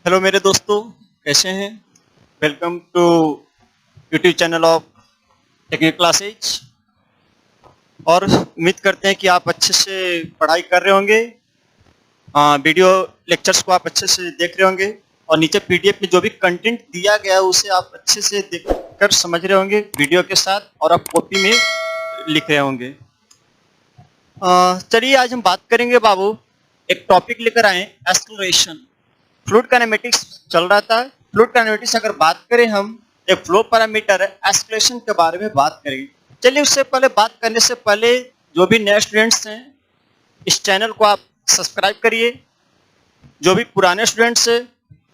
Hello मेरे दोस्तों, कैसे हैं? Welcome to YouTube channel of technical classes. और उम्मीद करते हैं कि आप अच्छे से पढ़ाई कर रहे होंगे। वीडियो लेक्चर्स को आप अच्छे से देख रहे होंगे और नीचे पीडीएफ में जो भी कंटेंट दिया गया है उसे आप अच्छे से देखकर समझ रहे होंगे वीडियो के साथ, और आप कॉपी में लिख रहे होंगे। चलिए आज हम बात करेंगे बाबू, एक टॉपिक लेकर आए, एक्सेलरेशन। फ्लूइड काइनेमेटिक्स चल रहा था। फ्लूइड काइनेमेटिक्स अगर बात करें हम, एक फ्लो पैरामीटर है, एक्सेलरेशन के बारे में बात करेंगे। चलिए उससे पहले, बात करने से पहले जो भी नए स्टूडेंट्स हैं इस चैनल को आप सब्सक्राइब करिए। जो भी पुराने स्टूडेंट्स हैं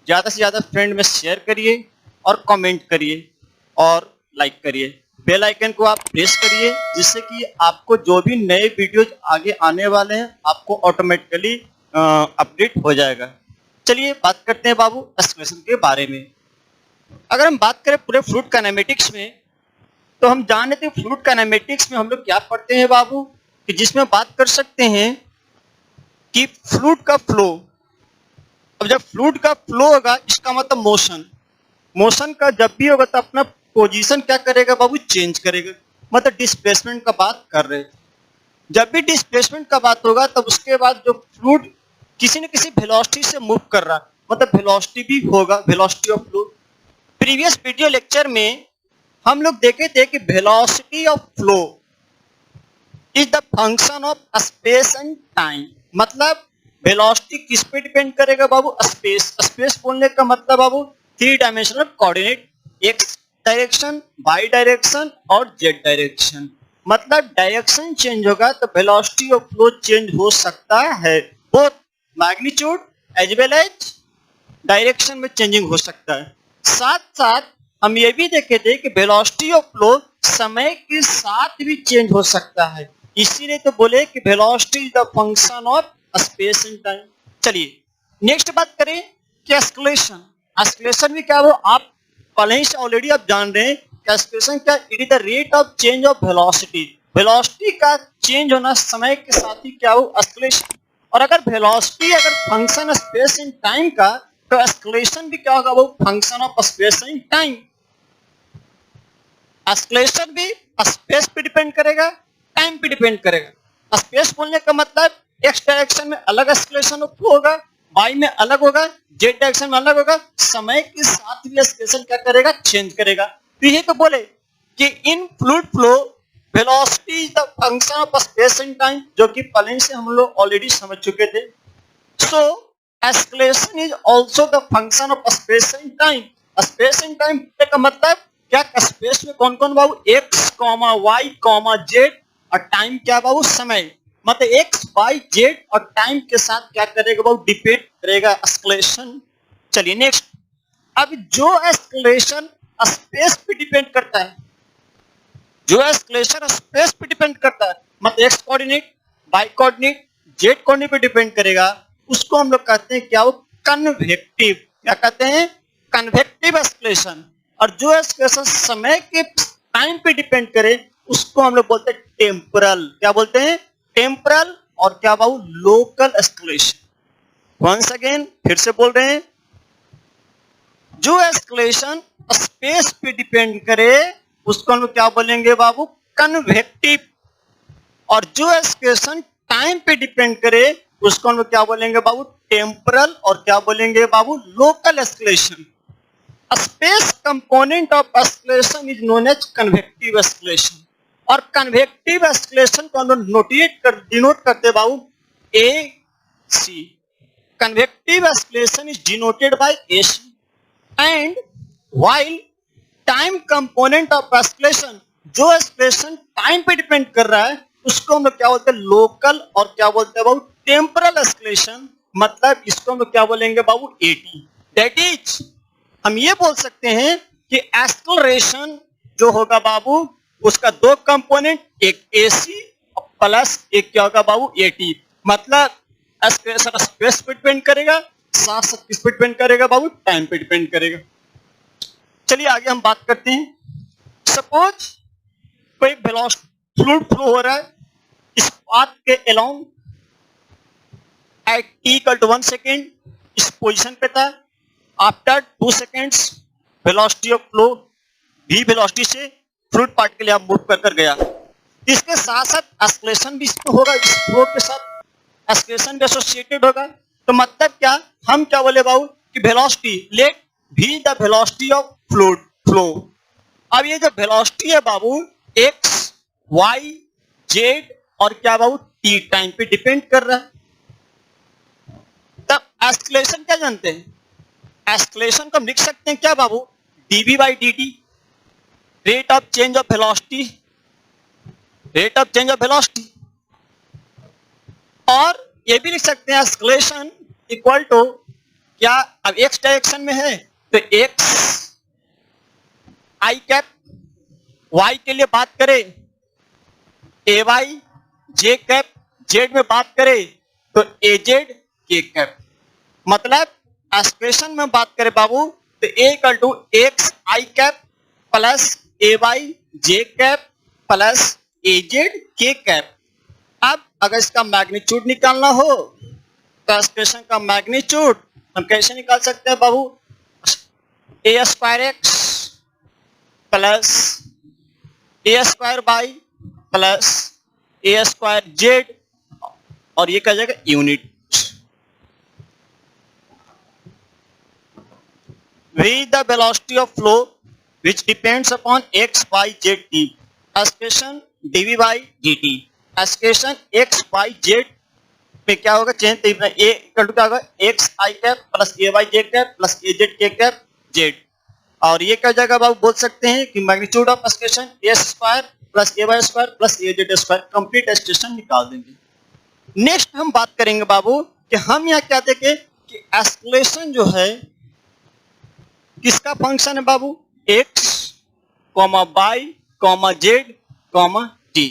ज़्यादा से ज़्यादा फ्रेंड में शेयर करिए और कमेंट करिए और लाइक करिए। बेल आइकन को आप प्रेस करिए जिससे कि आपको जो भी नए वीडियोज आगे आने वाले हैं आपको ऑटोमेटिकली अपडेट हो जाएगा। चलिए बात करते हैं बाबू एक्सेलरेशन के बारे में। अगर हम बात करें पूरे फ्लूइड काइनेमेटिक्स में, तो हम जान लेते हैं फ्लूइड काइनेमेटिक्स में हम लोग क्या पढ़ते हैं बाबू, कि जिसमें बात कर सकते हैं कि फ्लूइड का फ्लो। अब जब फ्लूइड का फ्लो होगा इसका मतलब मोशन। मोशन का जब भी होगा तो अपना पोजीशन क्या करेगा बाबू, चेंज करेगा। मतलब डिस्प्लेसमेंट का बात कर रहे हैं। जब भी डिस्प्लेसमेंट का बात होगा तब उसके बाद जो फ्लूइड किसी न किसी वेलोसिटी से मूव कर रहा है, मतलब वेलोसिटी भी होगा, velocity of flow. Previous video lecture में हम लोग देखे थे कि velocity of flow is the function of space and time. मतलब वेलोसिटी किस पे डिपेंड करेगा बाबू, स्पेस। स्पेस बोलने का मतलब बाबू three dimensional coordinate, x direction, Y direction और जेड डायरेक्शन। मतलब डायरेक्शन चेंज होगा तो वेलोसिटी ऑफ फ्लो चेंज हो सकता है। Both magnitude as well as direction में चेंजिंग हो सकता है। साथ साथ हम ये भी देखे थे कि वेलोसिटी ऑफ फ्लो समय के साथ भी चेंज हो सकता है, इसीलिए तो बोले कि velocity is the function of space and time. चलिए नेक्स्ट बात करें कि एक्सेलरेशन। एक्सेलरेशन भी क्या हो, आप पहले ही से ऑलरेडी आप जान रहे हैं कि एक्सेलरेशन क्या, it is the rate of change of velocity. Velocity का चेंज होना समय के साथ ही क्या हो, एक्सेलरेशन। और अगर वेलोसिटी अगर फंक्शन स्पेस एंड टाइम का, तो एक्सेलरेशन भी क्या होगा, वो function of space and time. Acceleration भी स्पेस पे डिपेंड करेगा, टाइम पे डिपेंड करेगा। स्पेस बोलने का मतलब एक्स डायरेक्शन में अलग एक्सेलरेशन होगा, वाई में अलग होगा, जेड डायरेक्शन में अलग होगा। समय के साथ भी एक्सेलरेशन क्या करेगा, चेंज करेगा। तो ये तो बोले कि इन fluid flow velocity is the function of space and time, जो कि पहले से हम लोग ऑलरेडी समझ चुके थे। So acceleration is also the function of space and time. Space and time का मतलब क्या, स्पेस में कौन कौन बाबू, x comma y comma z, और टाइम क्या बाबू, समय। मतलब एक्स वाई जेड और टाइम के साथ क्या करेगा बाबू, डिपेंड करेगा एक्सेलरेशन। चलिए नेक्स्ट। अब जो एक्सेलरेशन स्पेस पे डिपेंड करता है, जो एक्सेलरेशन स्पेस पे डिपेंड करता है, मतलब X coordinate, Y coordinate, Z coordinate पे डिपेंड करेगा, उसको हम लोग कहते हैं क्या, वो कन्वेक्टिव। क्या कहते हैं, कन्वेक्टिव एक्सेलरेशन। और जो एक्सेलरेशन समय के टाइम पे डिपेंड करे उसको हम लोग बोलते हैं टेम्पोरल। क्या बोलते हैं, टेम्पोरल। और क्या बाबू, लोकल एक्सेलरेशन। वंस अगेन फिर से बोल रहे हैं, जो एक्सेलरेशन स्पेस पे डिपेंड करे उसको हम लोग क्या बोलेंगे बाबू, कन्वेक्टिव। और जो एक्सेलरेशन टाइम पे डिपेंड करे उसको हम लोग क्या बोलेंगे बाबू, टेम्पोरल। और क्या बोलेंगे बाबू, local acceleration. Space component of acceleration is known as convective acceleration. और कन्वेक्टिव एक्सेलरेशन को हम लोग डिनोट करते बाबू A C. Convective acceleration is denoted by A C. And while time component of acceleration, जो एक्सेलरेशन टाइम पे depend कर रहा है उसको हम लोग क्या बोलते हैं, लोकल। और क्या बोलते हैं बाबू, टेम्पोरल एक्सेलरेशन। मतलब इसको हम लोग क्या बोलेंगे बाबू, एटी। दैट इज हम ये बोल सकते हैं कि एक्सेलरेशन जो होगा बाबू उसका दो कंपोनेंट, एक एसी प्लस एक क्या होगा बाबू, एटी। मतलब एक्सेलरेशन स्पेस पे डिपेंड करेगा, साथ साथ किस पे डिपेंड करेगा बाबू, टाइम पे डिपेंड करेगा। चलिए आगे हम बात करते हैं। सपोज कोई वेलोसिटी फ्लूइड फ्लो हो रहा है इस पाथ के अलोंग एट t = 1 सेकेंड, इस पोजीशन पे था। After 2 seconds velocity of flow v velocity से फ्लूइड पार्ट के लिए आप मूव कर गया। इसके साथ साथ एस्केलेशन भी इसमें होगा, इस फ्लो के साथ एस्केलेशन भी एसोसिएटेड होगा। तो मतलब क्या, हम क्या बोले बाबू कि velocity let v the velocity of fluid flow. अब ये जो वेलोसिटी है बाबू x y z और क्या बाबू t टाइम पे डिपेंड कर रहा है। तब एस्केलेशन क्या जानते हैं, एस्केलेशन को हम लिख सकते हैं क्या बाबू, dv by dt, rate of change of velocity, rate of change of velocity. और ये भी लिख सकते हैं एस्केलेशन इक्वल टू क्या, अब x डायरेक्शन में है तो x i कैप, y के लिए बात करें ay j कैप, z में बात करें तो az k कैप। मतलब एस्केलेशन में बात करें बाबू तो a equal to x i cap plus ay j cap plus az k cap. अब अगर इसका मैग्नीट्यूड निकालना हो तो एस्केलेशन का मैग्नीट्यूड हम कैसे निकाल सकते हैं बाबू, a square x plus a square by plus a square Z, और ये क्या जाएगा unit. v the velocity of flow which depends upon x y z t, escalation dv by dt, escalation x y z पे क्या होगा change, a equal to क्या होगा x i cap plus a y j cap plus a z k cap z। और ये क्या जाएगा बाबू, बोल सकते हैं कि magnitude of escalation a square plus a y square plus a z square, complete escalation निकाल देंगे। नेक्स्ट हम बात करेंगे बाबू कि हम यहाँ क्या देखें कि एस्केलेशन जो है किसका फंक्शन है बाबू, x y z t।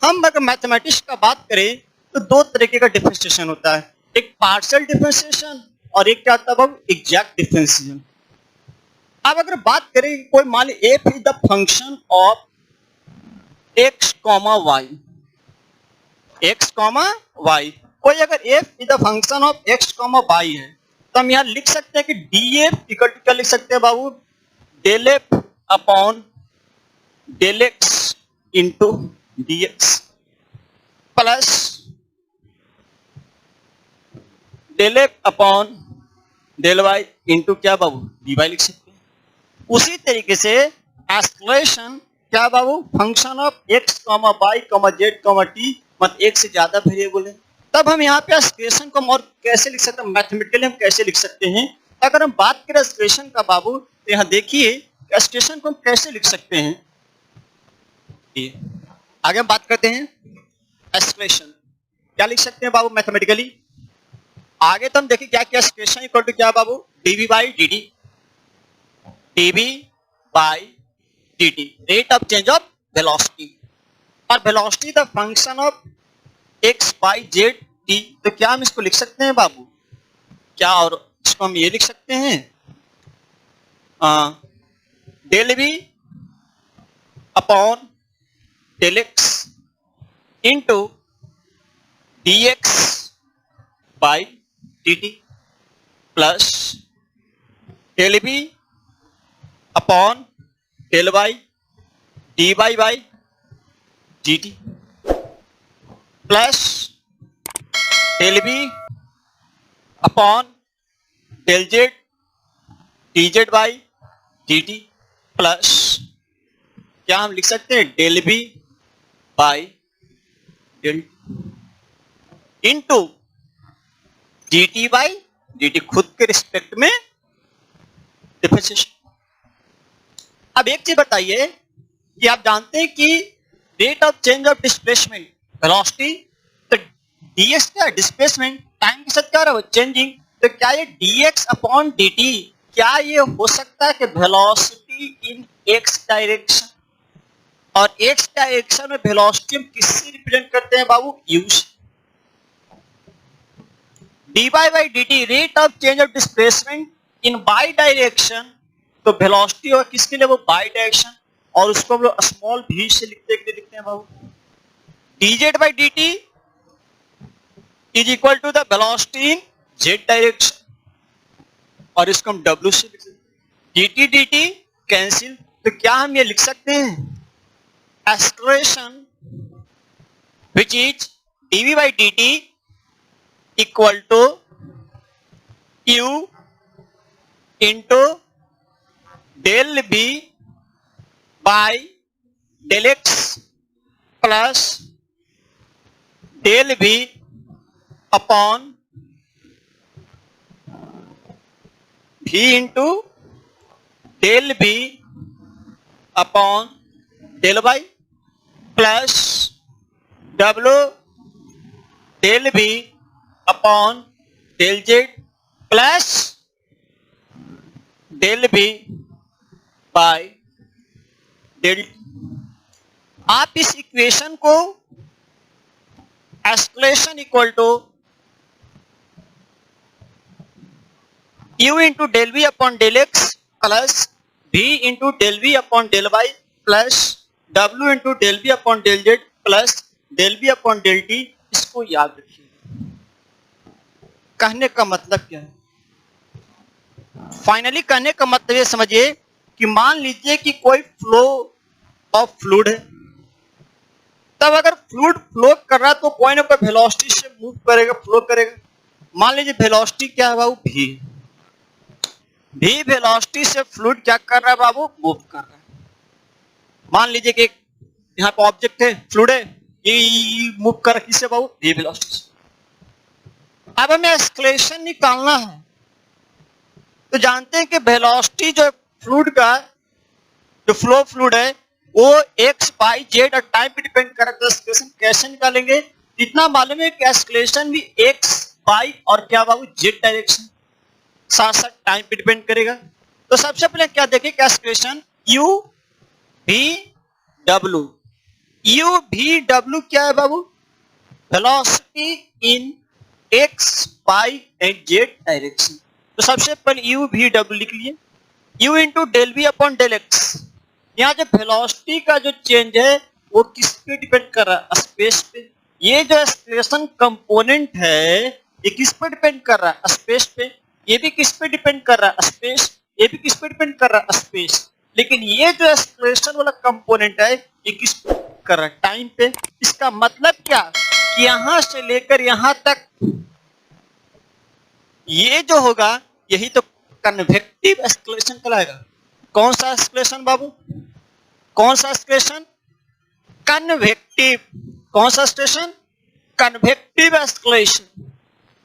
हम अगर मैथमेटिक्स का बात करें तो दो तरीके का डिफरेंशिएशन होता है, एक पार्शियल डिफरेंशिएशन और एक क्या होता है बाबू एग्जैक्ट डिफरेंशिएशन। अब अगर बात करें कोई मान ली f is the function of x y, x y, कोई अगर f is the function of x y है तो हम यहाँ लिख सकते हैं कि df इक्वल टू क्या लिख सकते हैं बाबू, del f upon del x into dx plus del f upon del y into क्या बाबू dy लिख सकते हैं। उसी तरीके से एस्केलेशन क्या बाबू, function of x y z t, मतलब एक से ज्यादा वेरिएबल है। तब हम यहाँ पे एस्केलेशन को हम और कैसे लिख सकते हैं, मैथमेटिकली हम कैसे लिख सकते हैं। अगर हम बात करें एस्केलेशन का बाबू तो यहाँ देखिए एस्केलेशन को हम कैसे लिख सकते हैं। आगे हम बात करते हैं एस्केलेशन क्या लिख सकते हैं बाबू मैथमेटिकली। आगे तो हम देखिए क्या क्या, एस्केलेशन इक्वल टू क्या बाबू, dv by dt, dv by dt, rate of change of velocity, और velocity the function of x y z t। तो क्या हम इसको लिख सकते हैं बाबू, क्या, और इसको हम ये लिख सकते हैं del v upon del x into dx by dt plus del v upon del y dy by dt plus del v upon del z dz by dt plus क्या हम लिख सकते हैं del v by del into dt by dt, खुद के respect में differentiation. अब एक चीज बताइए कि आप जानते हैं कि rate of change of displacement velocity, तो dx क्या है डिस्प्लेसमेंट, टाइम के साथ क्या हो रहा है चेंजिंग, तो क्या ये dx अपॉन dt, क्या ये हो सकता है कि वेलोसिटी इन x डायरेक्शन, और x डायरेक्शन में वेलोसिटी हम किससे रिप्रेजेंट करते हैं बाबू, u से। dy by dt rate of change of displacement in by direction, तो वेलोसिटी और किसके लिए वो बाई डायरेक्शन, और उसको हम लोग स्मॉल v से लिखते हैं बाबू। dz by dt is equal to the velocity in z direction, और इसको हम W से लिख सकते हैं। dt dt कैंसिल, तो क्या हम ये लिख सकते हैं acceleration which is dv by dt equal to u into del v by del x plus del v upon v into del v upon del y plus w del v upon del z plus del v by del. आप इस equation को acceleration equal to u into del we upon del x plus v into del we upon del Y plus w into del we upon del Z plus del we upon del T, इसको याद रखिए। कहने का मतलब क्या है? Finally कहने का मतलब ये समझिए कि मान लीजिए कि कोई फ्लो ऑफ फ्लूइड है, तब अगर फ्लूइड फ्लो कर रहा है तो कोई ना कोई वेलोसिटी से मूव करेगा, फ्लो करेगा। मान लीजिए वेलोसिटी क्या है बाबू, भी वेलोसिटी से फ्लूइड क्या कर रहा है बाबू, मूव कर रहा है। मान लीजिए कि यहाँ पे ऑब्जेक्ट है, फ्लूइड है, ये मूव कर रहा है किससे बाबू, भी वेलोसिटी से। अब हमें एक्सलेशन निकालना है, तो जानते हैं कि वेलोसिटी जो फ्लूइड का जो फ्लो फ्लूइड है वो x बाई जेड और टाइम पे डिपेंड कर रहा है। एक्सलेशन कैसे निकालेंगे? इतना मालूम है कि एक्सलेशन भी x बाई और क्या बाबू जेड डायरेक्शन, साथ साथ टाइम पे डिपेंड करेगा। तो सबसे पहले क्या देखें, acceleration u v w। u v w क्या है बाबू, velocity in x y and Z direction. तो सबसे पहले u v w लिख लिए, u into del we upon del x. यहाँ जो वेलोसिटी का जो चेंज है वो किस पे डिपेंड कर रहा है, स्पेस पे। ये जो एक्सलेशन कंपोनेंट है ये किस पे डिपेंड कर रहा है, स्पेस पे। ये भी किस पे डिपेंड कर रहा है, स्पेस। ये भी किस पे डिपेंड कर रहा है, स्पेस। लेकिन ये जो एक्सलेशन वाला कंपोनेंट है ये किस पे कर रहा है, टाइम पे। इसका मतलब क्या कि यहां से लेकर यहां तक ये जो होगा यही तो कन्वेक्टिव एक्सलेशन कहलाएगा। कौन सा एक्सलेशन बाबू, कौन सा एक्सलेशन, कन्वेक्टिव। कौन सा एक्सलेशन, कन्वेक्टिव एक्सलेशन,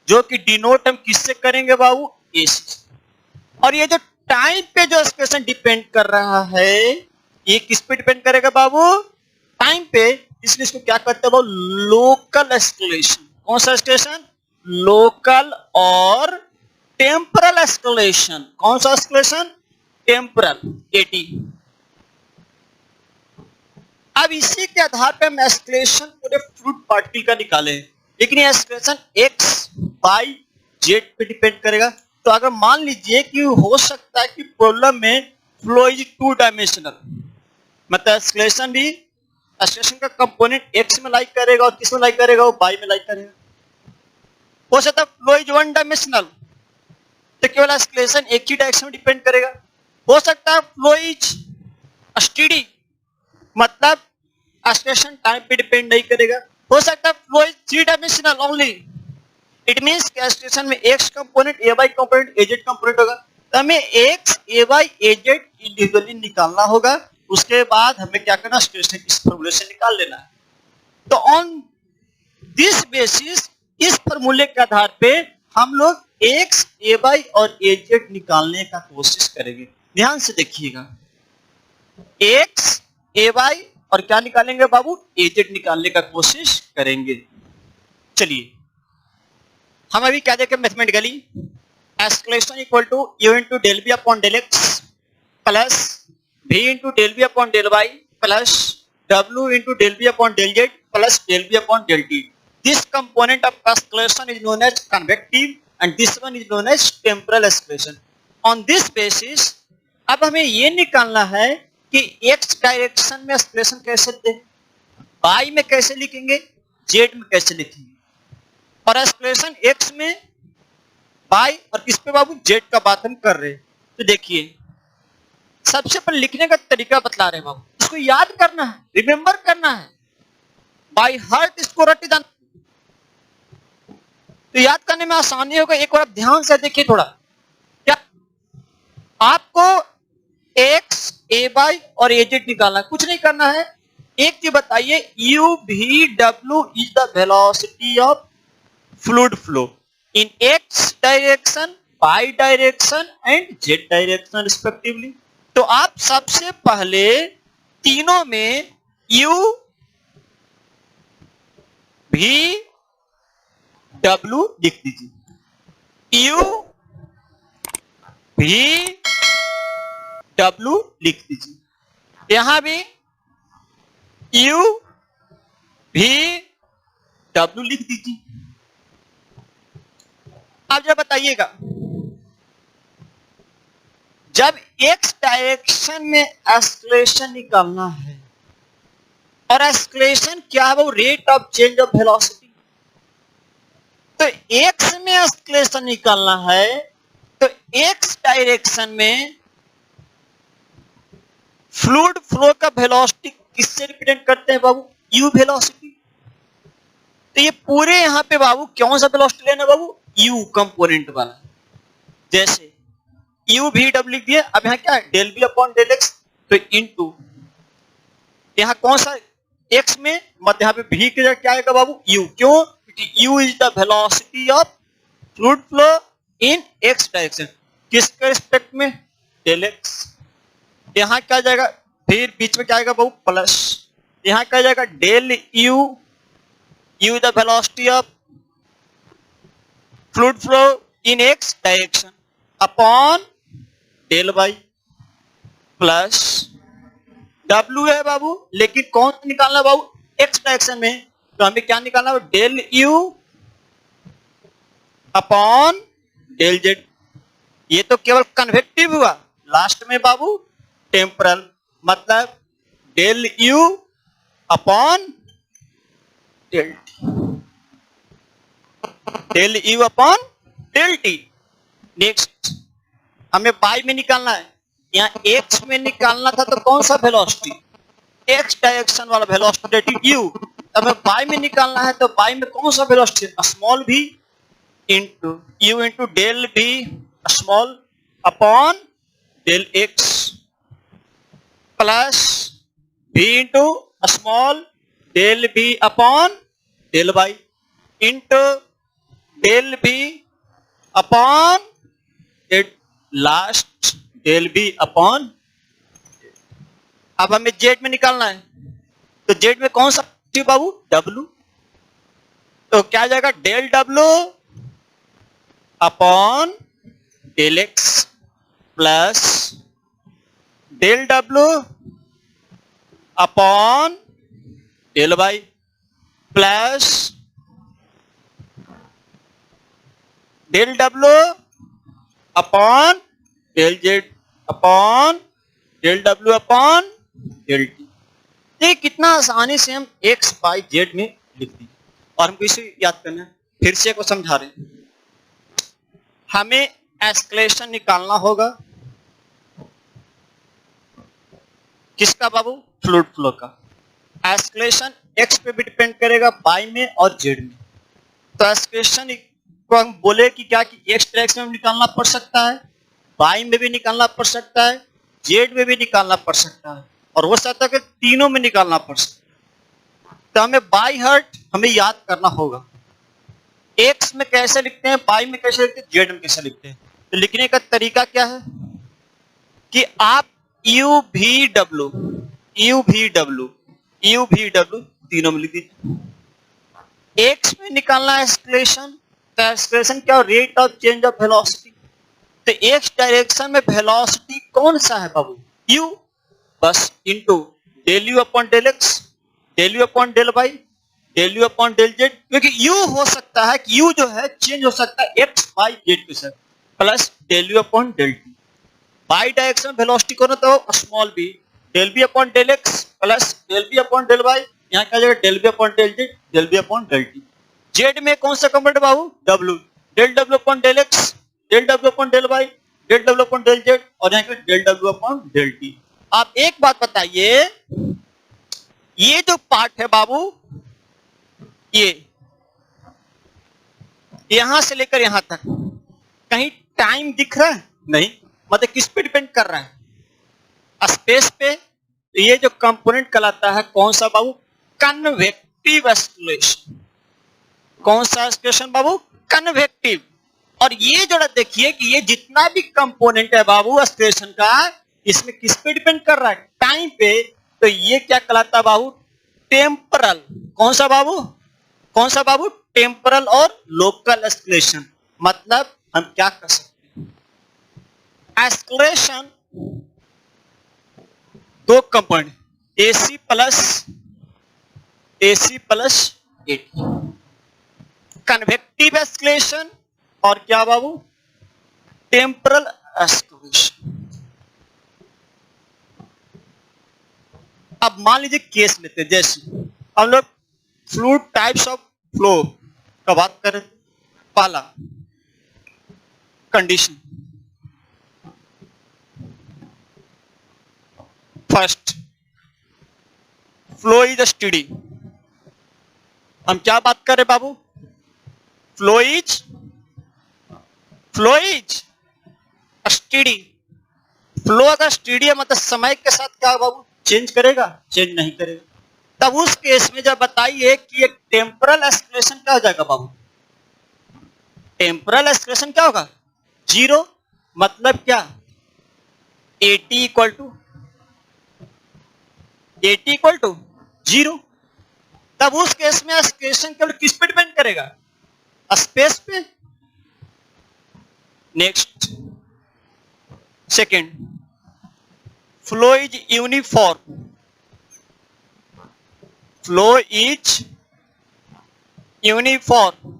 जो कि डिनोट हम किससे करेंगे बाबू, ए से। और ये जो टाइम पे जो एक्सलेशन डिपेंड कर रहा है ये किस पे डिपेंड करेगा बाबू, टाइम पे। इसलिए इसको क्या कहते हैं बाबू, लोकल एक्सलेशन। कौन सा एक्सलेशन, लोकल और टेम्परल एक्सलेशन। कौन सा एक्सलेशन, टेम्परल, एटी। अब इसी के आधार पे हम एक्सलेशन पूरे फ्लूइड पार्टिकल का निकाले, लेकिन ये एक्सलेशन x बाई जेड पे डिपेंड करेगा। तो अगर मान लीजिए कि हो सकता है कि प्रॉब्लम में फ्लो इज टू डायमेंशनल, मतलब एक्सलेशन भी, एक्सलेशन का कंपोनेंट x में लाइक करेगा और किस में लाइक करेगा, वो y में लाइक करेगा। हो सकता है फ्लो इज वन डायमेंशनल, तो केवल एक्सलेशन एक ही डायरेक्शन में डिपेंड करेगा। हो सकता है फ्लो इज स्टेडी, मतलब एक्सलेशन टाइम पे डिपेंड नहीं करेगा। हो सकता है flow is three dimensional only, it means कि एक्सलेशन में x component, ay component, az component होगा। तो हमें x, ay, az इंडिविजुअली निकालना होगा। उसके बाद हमें क्या करना, एक्सलेशन इस फॉर्मूले से निकाल लेना है। तो ऑन दिस बेसिस, इस फॉर्मूले के आधार पे हम लोग x, ay और az निकालने का कोशिश करेंगे। ध्यान से देखिएगा, x, ay और क्या निकालेंगे बाबू, az निकालने का कोशिश करेंगे। चलिए हम अभी क्या देखें mathematically, acceleration equal to u into del B upon del x plus v into del B upon del Y plus w into del B upon del Z plus del B upon del T. This component of acceleration is known as convective and this one is known as temporal acceleration. On this basis अब हमें ये निकालना है कि x direction में acceleration कैसे दें, y में कैसे लिखेंगे, z में कैसे लिखेंगे। और एक्सलेशन x में बाई और किस पे बाबू, जेड का बात हम कर रहे हैं। तो देखिए सबसे पहले लिखने का तरीका बतला रहे हैं बाबू, इसको याद करना है, रिमेंबर करना है, बाई हार्ट इसको रट जाना। तो याद करने में आसानी होगा। एक बार आप ध्यान से देखिए थोड़ा, क्या आपको एक्स, ए बाई और ए जेड निकालना है, कुछ नहीं करना है। एक चीज बताइए, U V W is the velocity of fluid flow in X direction, Y direction and Z direction respectively. तो आप सबसे पहले तीनों में यू वी डब्ल्यू लिख दीजिए, यू वी डब्ल्यू लिख दीजिए, यहां भी यू वी डब्ल्यू लिख दीजिए। आप जब बताइएगा, जब एक्स डायरेक्शन में एक्सेलरेशन निकालना है, और एक्सेलरेशन क्या है वो, rate of change of velocity. तो एक्स में एक्सेलरेशन निकालना है, तो एक्स डायरेक्शन में फ्लूइड फ्लो का वेलोसिटी किससे रिप्रेजेंट करते हैं बाबू, यू वेलोसिटी। तो ये पूरे यहां पे बाबू कौन सा वेलोसिटी लेना बाबू, यू कंपोनेंट वाला। जैसे यू वी डब्ल्यू लिख दिए, अब यहां क्या है, del B upon del X, तो इनटू यहां कौन सा एक्स में मत, यहां पे भी की जगह क्या आएगा बाबू, यू। क्यों, क्योंकि you is the velocity of fluid flow in X direction, किसके रिस्पेक्ट में, डेल एक्स। यहां क्या जाएगा, फिर बीच में क्या आएगा बाबू, प्लस, यहां क्या जाएगा, del U, U the velocity of fluid flow in X direction upon del Y, plus W है बाबू, लेकिन कौन सा निकालना है बाबू, एक्स डायरेक्शन में। तो हमें क्या निकालना है, del U upon del Z. ये तो केवल कन्वेक्टिव हुआ, लास्ट में बाबू टेम्परल, मतलब del U upon del T, del U upon del T. Next हमें बाई में निकालना है, यहाँ एक्स में निकालना था, तो कौन सा वेलोसिटी, एक्स डायरेक्शन वाला वेलोसिटी यू। हमें बाई में निकालना है, तो बाई में कौन सा velocity, small v into u into del v small upon del x, plus v into small del v upon del y, into del v upon last del B upon. अब हमें Z में निकालना है, तो Z में कौन सा बाबू, W. तो क्या जाएगा, del W upon del x plus del W upon del Y plus del W upon del Z upon del W upon del T. ये कितना आसानी से हम एक्स बाई जेड में लिख दी, और हमको इसे याद करना है। फिर से को समझा रहे हैं, हमें एक्सेलरेशन निकालना होगा किसका बाबू, फ्लूइड फ्लो का। एक्सेलरेशन एक्स पे भी डिपेंड करेगा, बाई में और जेड में। तो एक्सेलरेशन को हम बोले कि क्या, कि एक्स डायरेक्शन में निकालना पड़ सकता है, बाई में भी निकालना पड़ सकता है, जेड में भी निकालना पड़ सकता है, और हो सकता है कि तीनों में निकालना पड़ सकता है। तो हमें बाई हार्ट हमें याद करना होगा, एक्स में कैसे लिखते हैं, बाई में कैसे लिखते हैं, जेड में कैसे लिखते हैं। तो लिखने का तरीका क्या है कि आप यू भी डब्ल्यू तीनों में लिख दीजिए। एक्स में निकालना है एक्सेलरेशन, तो एक्सेलरेशन क्या, rate of change of velocity. तो एक्स डायरेक्शन में वेलोसिटी कौन सा है बाबू, यू, बस into del U upon del X, del U upon del Y, del U upon del Z. क्योंकि यू हो सकता है कि यू जो है चेंज हो सकता है एक्स वाई जेड के साथ, plus del U upon del T. By direction velocity कौन होता है, small B, del B upon del x plus del B upon del Y, यहाँ क्या जाएगा, del B upon del Z, del B upon del T. Z में कौन सा component बाबू, W, del W upon del X del W upon del Y, del W upon del Z और यहाँ पे del W upon del T. आप एक बात बताइए, ये जो पार्ट है बाबू, ये यहां से लेकर यहां तक कहीं टाइम दिख रहा है? नहीं। मतलब किस पे डिपेंड कर रहा है? स्पेस पे। ये जो कंपोनेंट कहलाता है कौन सा बाबू? Convective escalation. कौन सा एक्सक्लेशन बाबू? कन्वेक्टिव। और ये जो देखिए कि ये जितना भी कंपोनेंट है बाबू एक्सक्लेशन का, इसमें किस पे डिपेंड कर रहा है? टाइम पे। तो ये क्या कहलाता है बाबू? टेम्परल। कौन सा बाबू? कौन सा बाबू? टेम्परल और लोकल एक्सक्लेशन। मतलब हम क्या कर सकते हैं? एक्सक्लेशन दो component, AC plus eighty. Convective escalation और क्या बाबू? Temporal escalation. अब मान लीजिए केस लेते हैं, जैसे हम लोग फ्लूइड टाइप्स ऑफ फ्लो का बात करें। पहला condition, first flow is steady. हम क्या बात कर रहे बाबू? Flow is steady. फ्लो अगर स्टेडी है मतलब समय के साथ क्या बाबू? चेंज करेगा? चेंज नहीं करेगा। तब उस केस में जब बताइए कि एक टेम्परल एक्सक्लेशन क्या हो जाएगा बाबू? टेम्परल एक्सक्लेशन क्या होगा? जीरो। मतलब क्या? AT equal to zero. तब उस केस में एक्सक्लेशन केवल किस पे डिपेंड करेगा? स्पेस पे। Next, second, flow is uniform. Flow is uniform.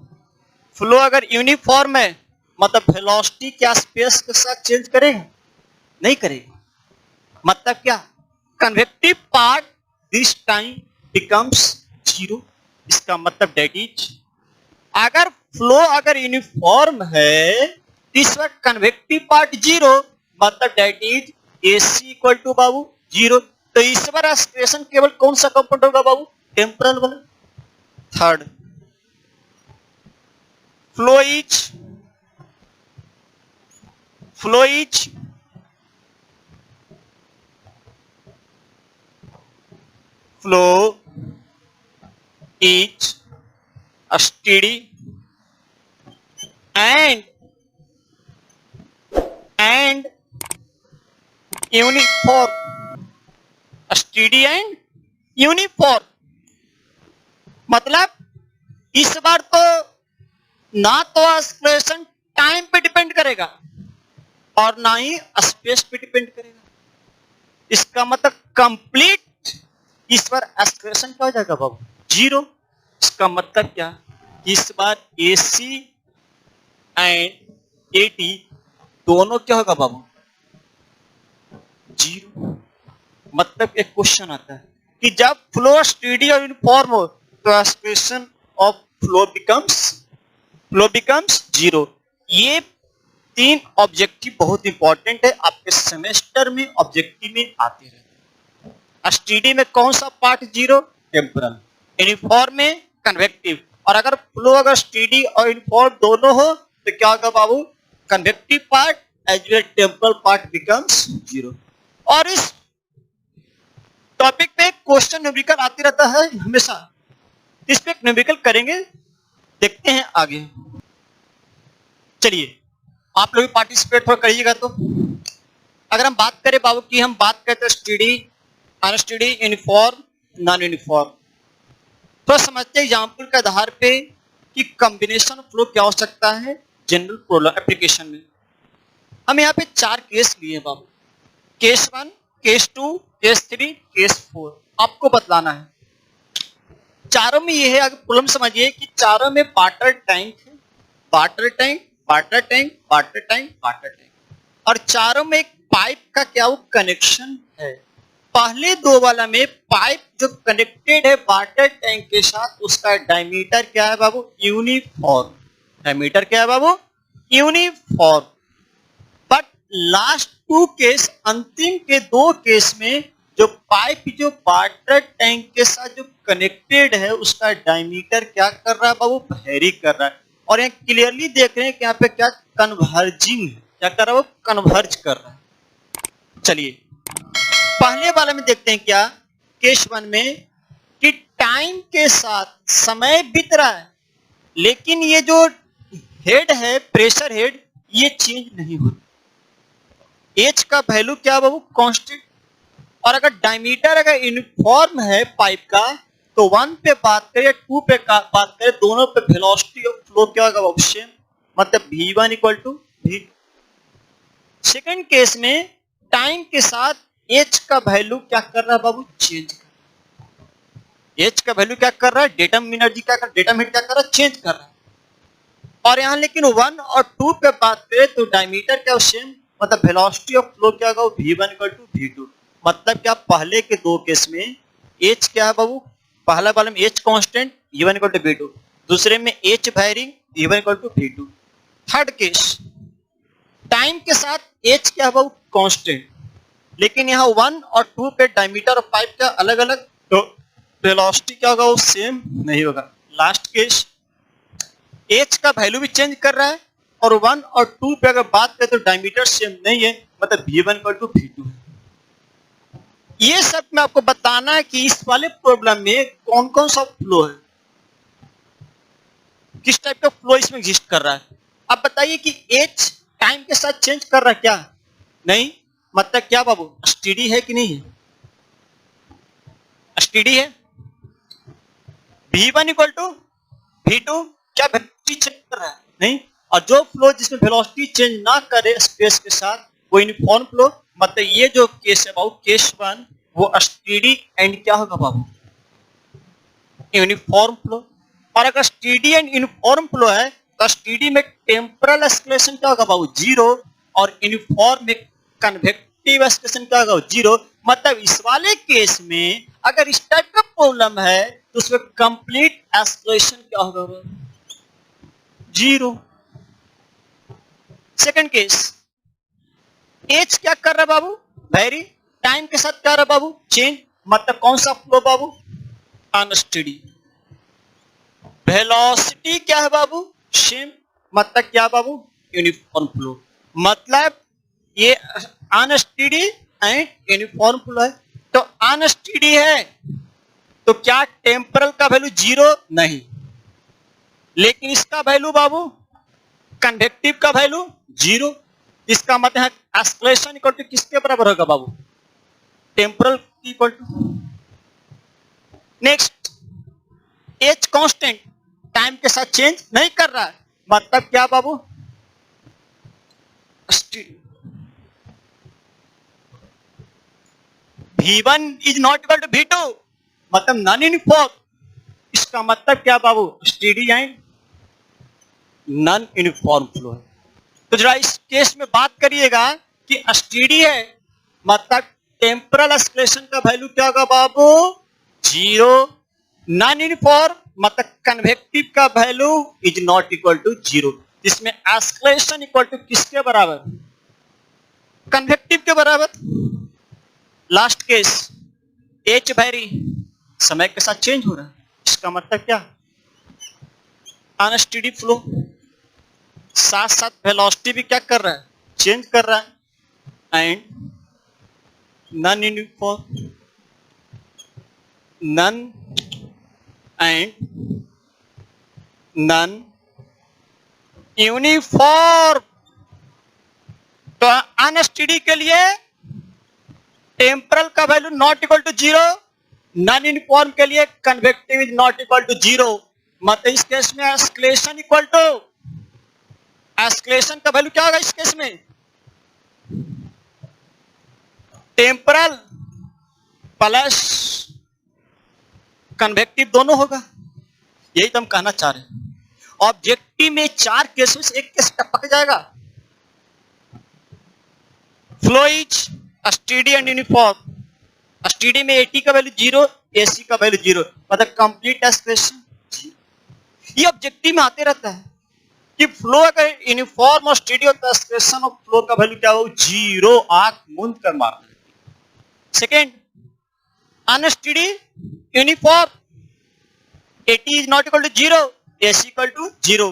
Flow अगर यूनिफॉर्म है मतलब वेलोसिटी क्या स्पेस के साथ चेंज करेगा? नहीं करेगा। मतलब क्या? Convective part this time becomes zero. इसका मतलब डेट इज, अगर फ्लो अगर यूनिफॉर्म है इस वक्त कन्वेक्टिव पार्ट जीरो, मतलब that is AC equal to बाबू जीरो। तो इस बार एक्सप्रेशन केवल कौन सा कंपोनेंट होगा बाबू? टेम्परल वाला। Third, flow is steady and uniform। Steady and uniform मतलब इस बार तो ना तो एक्सक्लेशन टाइम पे डिपेंड करेगा और ना ही स्पेस पे डिपेंड करेगा। इसका मतलब कंप्लीट इस बार एक्सक्लेशन क्या हो जाएगा बाबू? जीरो। इसका मतलब क्या? इस बार एसी एंड एटी दोनों क्या होगा बाबू? जीरो। मतलब एक क्वेश्चन आता है कि जब फ्लो स्टेडी और यूनिफॉर्म हो तो expression of flow becomes zero. ये तीन ऑब्जेक्टिव बहुत इंपॉर्टेंट है, आपके सेमेस्टर में ऑब्जेक्टिव में आते रहते हैं। स्टेडी में कौन सा पार्ट जीरो? टेम्परल। यूनिफॉर्म में कन्वेक्टिव। और अगर फ्लो अगर स्टेडी और यूनिफॉर्म दोनों हो तो क्या होगा बाबू? Convective part as well temporal part becomes zero. और इस टॉपिक पे क्वेश्चन न्यूमेरिकल आते रहता है हमेशा। इस पे न्यूमेरिकल करेंगे, देखते हैं आगे। चलिए आप लोग पार्टिसिपेट थोड़ा करिएगा। तो अगर हम बात करें बाबू की, हम बात करते हैं steady, unsteady, uniform, non uniform, तो समझते हैं एग्जाम्पल के आधार पे कि कॉम्बिनेशन ऑफ फ्लो क्या हो सकता है जनरल प्रॉब्लम एप्लीकेशन में। हम यहाँ पे 4 केस लिए बाबू, केस 1, केस 2, केस 3, केस 4 आपको बतलाना है। चारों में ये है, अगर प्रॉब्लम समझिए कि चारों में वाटर टैंक है, water tank, water tank, water tank, water tank, और चारों में एक पाइप का क्या वो कनेक्शन है। पहले दो वाला में पाइप जो कनेक्टेड है वाटर टैंक के साथ, उसका डायमीटर क्या है बाबू? यूनिफॉर्म। डायमीटर क्या है बाबू? Uniform. But last two case, अंतिम के दो केस में जो पाइप जो वाटर टैंक के साथ जो कनेक्टेड है उसका डायमीटर क्या कर रहा है बाबू, वेरी कर रहा है। और यहाँ क्लियरली देख रहे हैं कि यहाँ पे क्या कन्वर्जिंग है, क्या कर रहा है वो, कन्वर्ज कर रहा है। चलिए पहले वाले में देखते हैं क्या, केस वन में कि टाइम के साथ समय बीत रहा है लेकिन ये जो हेड है, प्रेशर हेड, ये चेंज नहीं होता। एच का वैल्यू क्या बाबू, कांस्टेंट। और अगर डायमीटर अगर यूनिफॉर्म है पाइप का तो 1 पे बात करें, 2 पे बात करें, दोनों पे वेलोसिटी ऑफ फ्लो क्या होगा बाबू, सेम, मतलब v1 equal to v2। Second case में टाइम के साथ एच का वैल्यू क्या कर रहा है बाबू, चेंज। एच का वैल्यू क्या कर रहा है, डेटम एनर्जी क्या कर, डेटम हीट क्या कर रहा है, चेंज कर रहा है। और यहां लेकिन 1 और 2 पे बात करें तो डायमीटर क्या सेम, मतलब वेलोसिटी ऑफ फ्लो क्या होगा, v1 इक्वल टू v2। मतलब क्या, पहले के दो केस में h क्या है बाबू, पहला वाले में h constant v1 equal to v2, दूसरे में h varying v1 equal to v2। Third case time के साथ h क्या है बाबू, कांस्टेंट, लेकिन यहाँ 1 और 2 पे डायमीटर और पाइप का अलग अलग, तो वेलोसिटी क्या होगा वो सेम नहीं होगा। लास्ट केस h का वैल्यू भी चेंज कर रहा है और 1 और 2 पे अगर बात करें तो डायमीटर सेम नहीं है, मतलब v1 इक्वल टू v2 है। ये सब मैं आपको बताना है कि इस वाले प्रॉब्लम में कौन कौन सा फ्लो है, किस टाइप का फ्लो इसमें एग्जिस्ट कर रहा है। अब बताइए कि h टाइम के साथ चेंज कर रहा है क्या, नहीं, मतलब क्या बाबू, स्टेडी है कि नहीं है, स्टेडी है। v1 इक्वल टू v2 क्या वेलोसिटी चेंज कर रहा है, नहीं। और जो फ्लो जिसमें वेलोसिटी चेंज ना करे स्पेस के साथ वो यूनिफॉर्म फ्लो, मतलब ये जो केस है बाबू, केस वन, वो स्टेडी एंड क्या होगा बाबू, यूनिफॉर्म फ्लो। और अगर स्टेडी एंड यूनिफॉर्म फ्लो है तो स्टेडी में टेम्परल एस्केलेशन क्या होगा बाबू, जीरो, और यूनिफॉर्म में कन्वेक्टिव एस्केलेशन क्या होगा, जीरो। मतलब इस वाले केस में अगर इस टाइप का प्रॉब्लम है तो उसमें कंप्लीट एस्केलेशन क्या होगा, जीरो। सेकंड केस, एच क्या कर रहा है बाबू, वेरी, टाइम के साथ क्या रहा बाबू, चेंज, मतलब कौन सा फ्लो बाबू, अनस्टेडी। वेलोसिटी क्या है बाबू, सेम, मतलब क्या बाबू, यूनिफॉर्म फ्लो। मतलब ये अनस्टेडी एंड यूनिफॉर्म फ्लो है। तो अनस्टेडी है तो क्या टेम्परल का वैल्यू जीरो, नहीं, लेकिन इसका वैल्यू बाबू, कन्वेक्टिव का वैल्यू जीरो। इसका मतलब है एस्केलेशन इक्वल टू किसके बराबर होगा बाबू, temporal equal to. Next, H constant, time के साथ चेंज नहीं कर रहा है, मतलब क्या बाबू, v1 is not equal to v2, मतलब नॉन यूनिफॉर्म। इसका मतलब क्या बाबू, steady and non uniform flow है। तो जरा इस केस में बात करिएगा कि स्टेडी है, मतलब टेम्परल एस्केलेशन का वैल्यू क्या होगा बाबू, जीरो। नॉन यूनिफॉर्म मतलब कन्वेक्टिव का value is not equal to zero. इसमें एस्केलेशन इक्वल टू किसके बराबर, कन्वेक्टिव के बराबर। लास्ट केस, एच वेरी, समय के साथ चेंज हो रहा है, इसका मतलब क्या, अनस्टेडी फ्लो, साथ साथ वेलोसिटी भी क्या कर रहा है, चेंज कर रहा है। And non uniform, non and non uniform. तो अनस्टेडी के लिए टेम्परल का value not equal to zero, non uniform के लिए convective is not equal to zero. मतलब इस केस में एस्केलेशन इक्वल टू, एस्केलेशन का वैल्यू क्या होगा इस केस में, टेम्परल प्लस कन्वेक्टिव दोनों होगा। यही तो हम कहना चाह रहे हैं। ऑब्जेक्टिव में 4 केस में से एक केस टपक जाएगा। Flow is steady and uniform. Steady में एटी का वैल्यू जीरो, एसी का वैल्यू जीरो, मतलब कंप्लीट एस्केलेशन। ये ऑब्जेक्टिव में आते रहता है। कि फ्लो अगर यूनिफॉर्म और स्टेडी होता है, एक्सप्रेशन ऑफ फ्लो का वैल्यू क्या हो, जीरो, आंख मूंद कर मारना। Second, unsteady uniform, a t is not equal to zero, S equal to zero,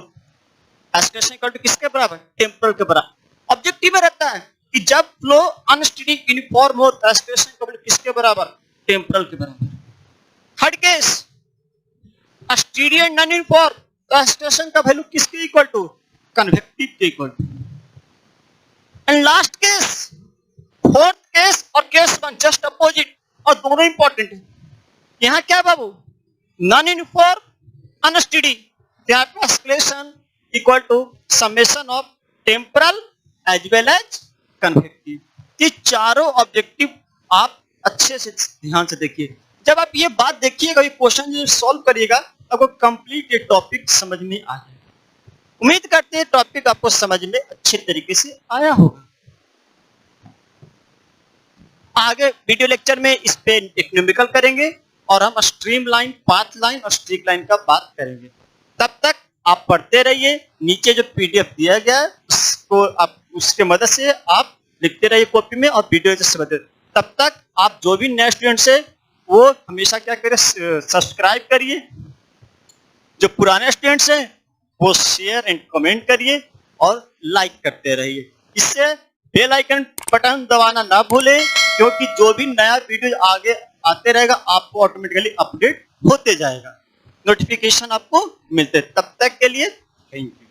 expression equal to किसके बराबर, टेम्पोरल के बराबर। ऑब्जेक्टिव में रहता है कि जब फ्लो अनस्टेडी यूनिफॉर्म हो तो एक्सप्रेशन इक्वल टू किसके बराबर, टेम्पोरल के बराबर। Third case, steady and non uniform, तो एक्सप्रेशन का वैल्यू किसके इक्वल टू, कन्वेक्टिव के equal to. And last case, fourth case और केस वन जस्ट अपोजिट, और दोनों इंपॉर्टेंट है। यहां क्या बाबू, नॉन यूनिफॉर्म अनस्टेडी, यहाँ पे expression equal to summation of temporal as well as convective. ये चारों ऑब्जेक्टिव आप अच्छे से ध्यान से देखिए। जब आप ये बात देखिएगा, ये क्वेश्चन जो सॉल्व करिएगा, आपको कंप्लीट ये टॉपिक समझ में आ जाएगा। उम्मीद करते हैं टॉपिक आपको समझ में अच्छे तरीके से आया होगा। आगे वीडियो लेक्चर में इस पे एक न्यूमेरिकल करेंगे और हम स्ट्रीम लाइन, पाथ लाइन और स्ट्रीक लाइन का बात करेंगे। तब तक आप पढ़ते रहिए, नीचे जो पीडीएफ दिया गया है उसको आप उसके मदद से आप लिखते रहिए कॉपी में और वीडियो से समझते। तब तक आप जो भी नए स्टूडेंट्स है वो हमेशा क्या करें, सब्सक्राइब करिए। जो पुराने स्टूडेंट्स हैं वो शेयर एंड कमेंट करिए और लाइक करते रहिए। इससे बेल आइकन बटन दबाना ना भूलें, क्योंकि जो भी नया वीडियो आगे आते रहेगा आपको ऑटोमेटिकली अपडेट होते जाएगा, नोटिफिकेशन आपको मिलते। तब तक के लिए थैंक यू।